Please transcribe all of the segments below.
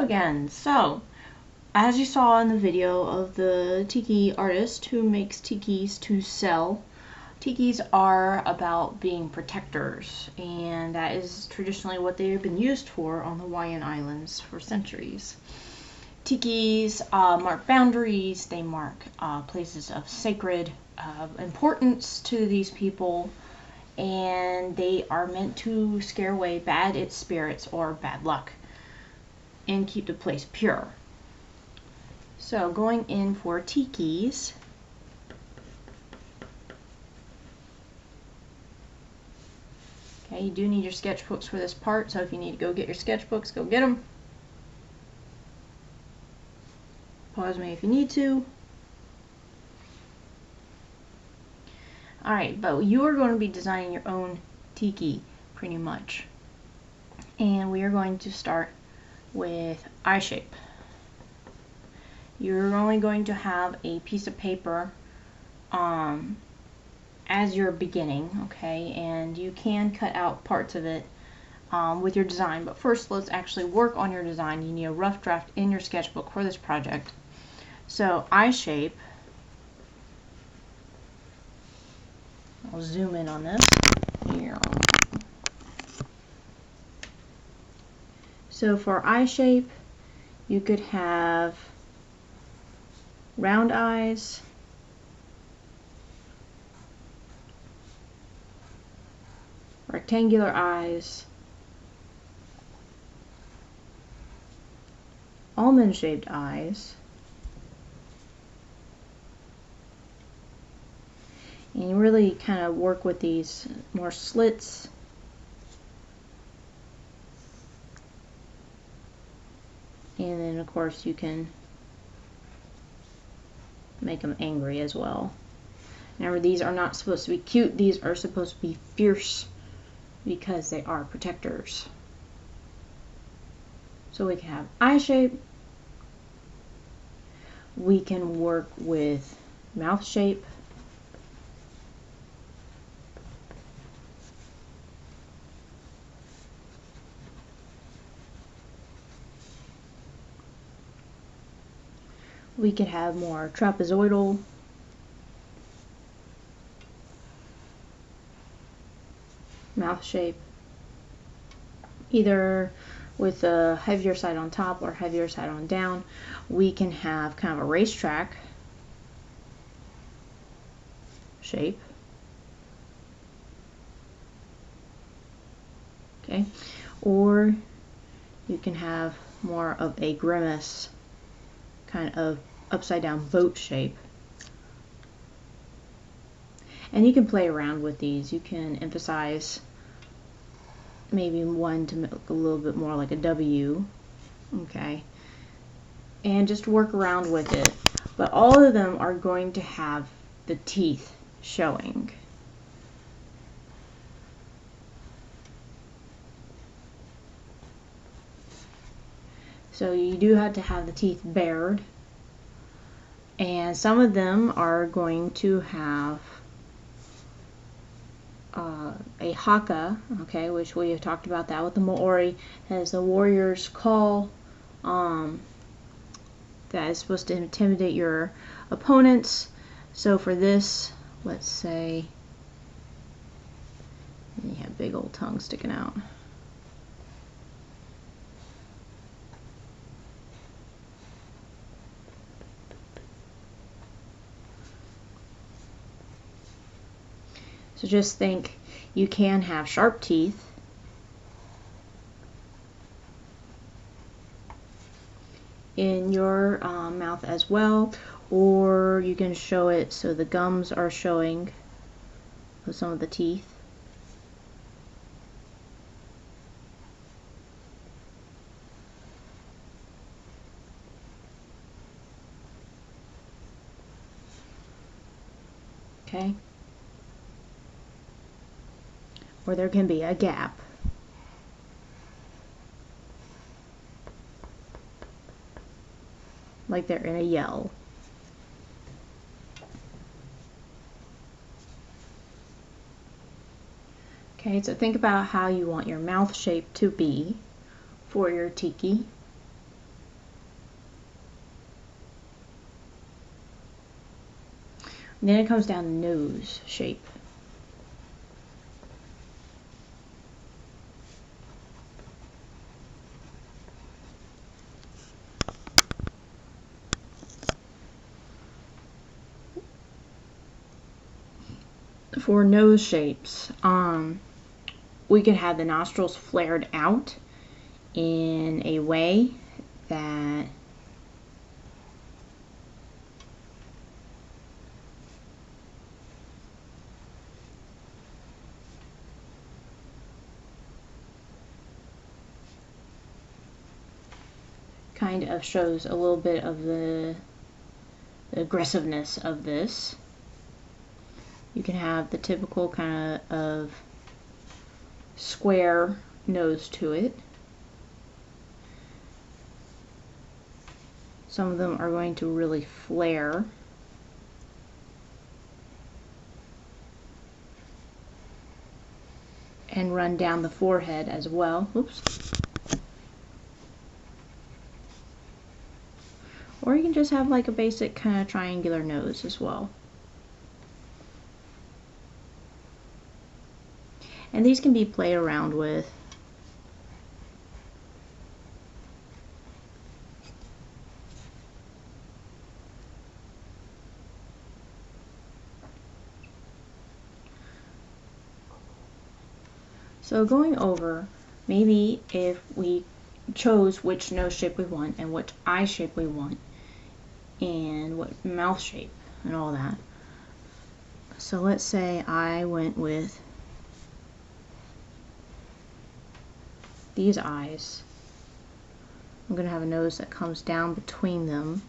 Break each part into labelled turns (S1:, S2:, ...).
S1: again. So, as you saw in the video of the tiki artist who makes tikis to sell, tikis are about being protectors, and that is traditionally what they've been used for on the Hawaiian Islands for centuries. Tikis mark boundaries, they mark places of sacred importance to these people, and they are meant to scare away bad spirits or bad luck and keep the place pure. So going in for tikis, okay, you do need your sketchbooks for this part, so if you need to go get your sketchbooks, go get them. Pause me if you need to. Alright, but you are going to be designing your own tiki pretty much. And we are going to start with eye shape. You're only going to have a piece of paper as you're beginning, okay, and you can cut out parts of it with your design, but first let's actually work on your design. You need a rough draft in your sketchbook for this project. So eye shape, I'll zoom in on this here. So for eye shape, you could have round eyes, rectangular eyes, almond-shaped eyes, and you really kind of work with these more slits. And then of course you can make them angry as well. Remember, these are not supposed to be cute, these are supposed to be fierce because they are protectors. So we can have eye shape, we can work with mouth shape, we could have more trapezoidal, mouth shape, either with a heavier side on top or heavier side on down. We can have kind of a racetrack shape, okay, or you can have more of a grimace kind of upside down boat shape. And you can play around with these. You can emphasize maybe one to look a little bit more like a W, okay, and just work around with it. But all of them are going to have the teeth showing. So you do have to have the teeth bared, and some of them are going to have a haka, okay, which we have talked about that with the Maori, as the warrior's call, that is supposed to intimidate your opponents. So for this, let's say, you have big old tongue sticking out. So just think, you can have sharp teeth, in your mouth as well, or you can show it so the gums are showing with some of the teeth. Okay. Or there can be a gap. Like they're in a yell. Okay, so think about how you want your mouth shape to be for your tiki. And then it comes down to nose shape. For nose shapes, we could have the nostrils flared out in a way that kind of shows a little bit of the aggressiveness of this. You can have the typical kind of square nose to it. Some of them are going to really flare. And run down the forehead as well. Oops. Or you can just have like a basic kind of triangular nose as well. And these can be played around with. So going over, maybe if we chose which nose shape we want and which eye shape we want and what mouth shape and all that. So let's say I went with these eyes. I'm going to have a nose that comes down between them.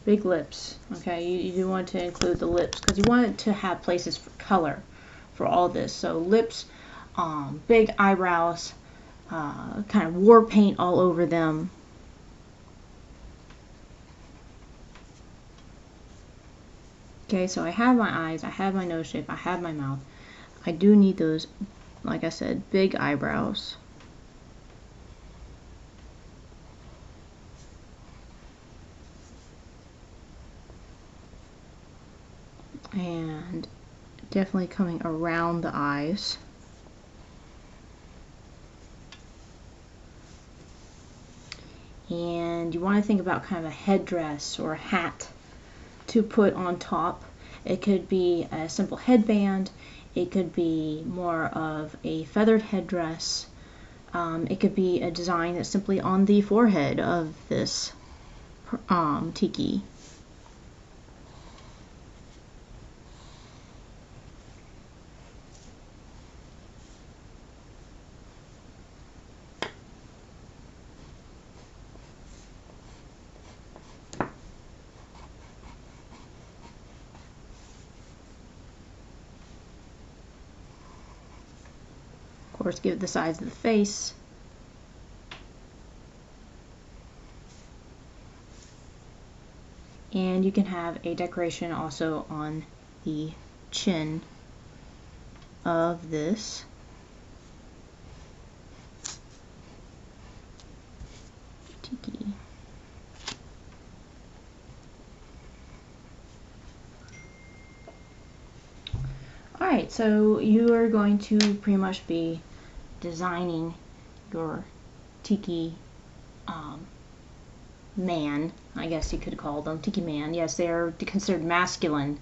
S1: Big lips, okay, you do want to include the lips because you want it to have places for color for all this. So lips, big eyebrows, kind of war paint all over them. Okay, so I have my eyes, I have my nose shape, I have my mouth. I do need those, like I said, big eyebrows. And definitely coming around the eyes. And you want to think about kind of a headdress or a hat to put on top. It could be a simple headband. It could be more of a feathered headdress. It could be a design that's simply on the forehead of this tiki. Of course, give it the size of the face. And you can have a decoration also on the chin of this. Tiki. Alright, so you are going to pretty much be designing your tiki man, I guess you could call them, tiki man. Yes, they are considered masculine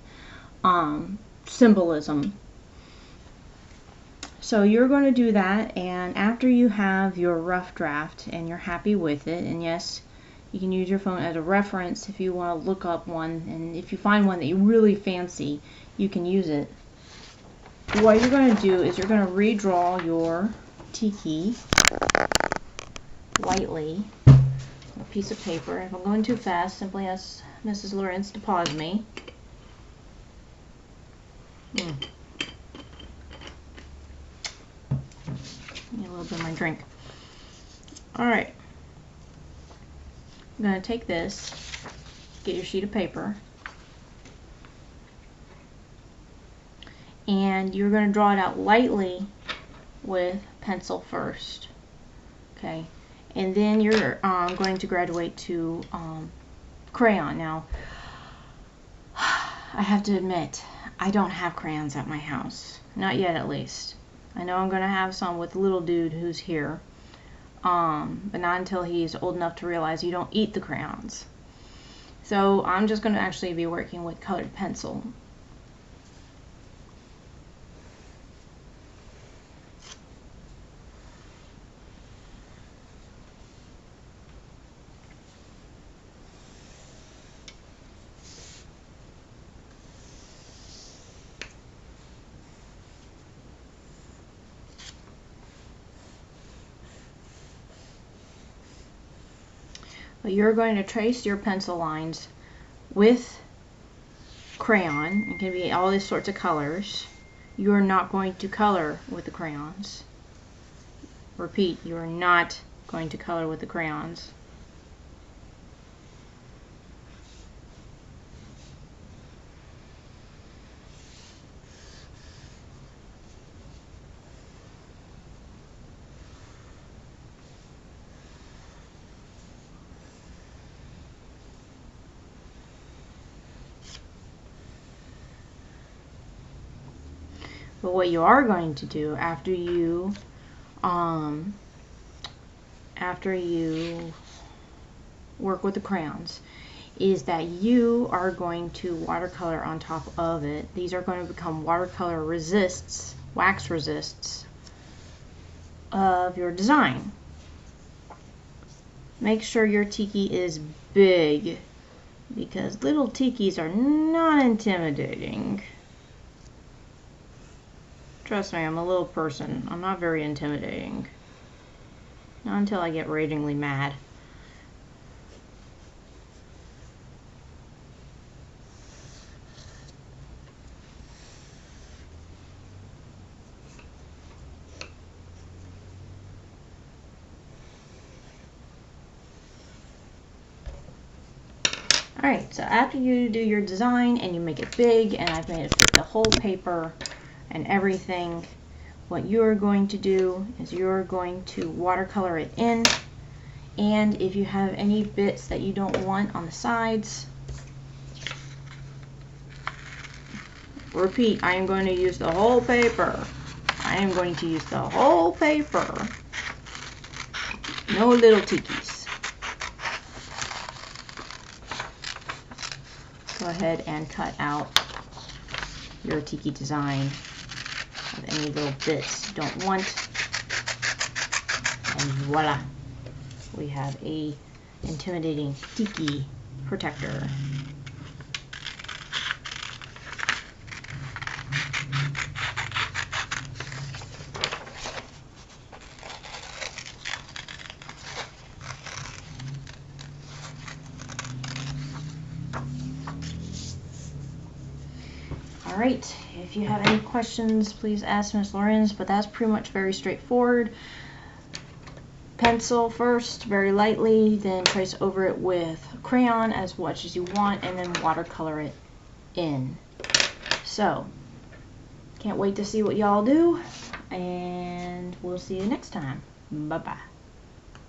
S1: symbolism. So you're going to do that, and after you have your rough draft and you're happy with it, and yes, you can use your phone as a reference if you want to look up one, and if you find one that you really fancy, you can use it. What you're going to do is you're going to redraw your tiki lightly on a piece of paper. If I'm going too fast, simply ask Mrs. Lawrence to pause me. Need a little bit of my drink. Alright. I'm going to take this, get your sheet of paper, and you're going to draw it out lightly with pencil first. Okay, and then you're going to graduate to crayon. Now, I have to admit, I don't have crayons at my house. Not yet, at least. I know I'm going to have some with little dude who's here, but not until he's old enough to realize you don't eat the crayons. So I'm just going to actually be working with colored pencil. But you're going to trace your pencil lines with crayon. It can be all these sorts of colors. You're not going to color with the crayons. Repeat, you are not going to color with the crayons. But what you are going to do after you work with the crayons is that you are going to watercolor on top of it. These are going to become watercolor resists, wax resists of your design. Make sure your tiki is big, because little tikis are not intimidating. Trust me, I'm a little person. I'm not very intimidating. Not until I get ragingly mad. Alright, so after you do your design and you make it big, and I've made it fit the whole paper and everything, what you're going to do is you're going to watercolor it in, and if you have any bits that you don't want on the sides, repeat, I am going to use the whole paper. I am going to use the whole paper. No little tikis. Go ahead and cut out your tiki design of any little bits you don't want, and voila, we have a intimidating tiki protector. Alright, if you have any questions, please ask Miss Lorenz, but that's pretty much very straightforward. Pencil first, very lightly, then trace over it with crayon as much as you want, and then watercolor it in. So, can't wait to see what y'all do, and we'll see you next time. Bye-bye.